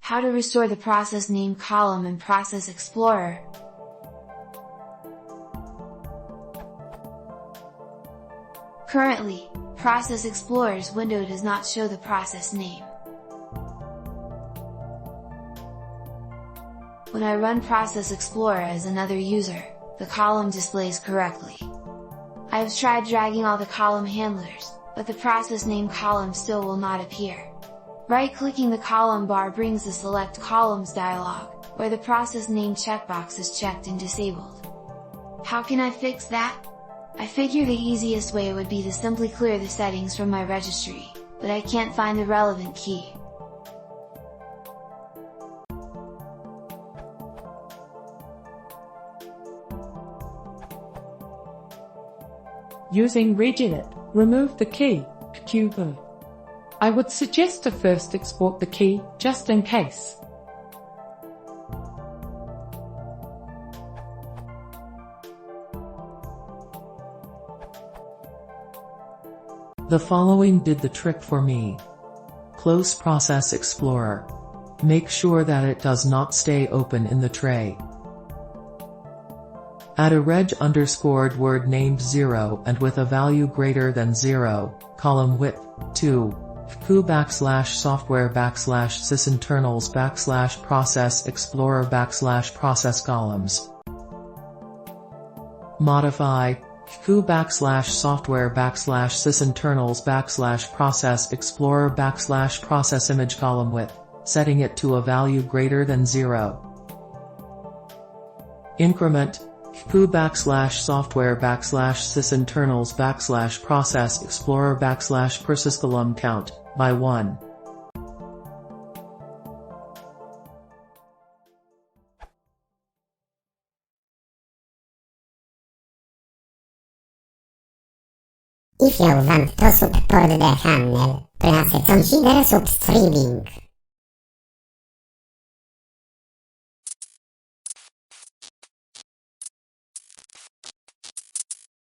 How to restore the process name column in Process Explorer. Currently, Process Explorer's window does not show the process name. When I run Process Explorer as another user, the column displays correctly. I have tried dragging all the column handlers, but the process name column still will not appear. Right-clicking the column bar brings the Select Columns dialog, where the process name checkbox is checked and disabled. How can I fix that? I figure the easiest way would be to simply clear the settings from my registry, but I can't find the relevant key. Using Regedit, remove the key, Q. I would suggest to first export the key, just in case. The following did the trick for me. Close Process Explorer. Make sure that it does not stay open in the tray. Add a reg_ word named 0 and with a value greater than 0, column width, 2, fq /software/sysinternals /process explorer /process columns. Modify fq /software /sysinternals /process explorer /process image column width, setting it to a value greater than 0. Increment fq /software /sysinternals /process explorer /persist column count by 1. I w antytosób podde handel, procesor sidera substreaming.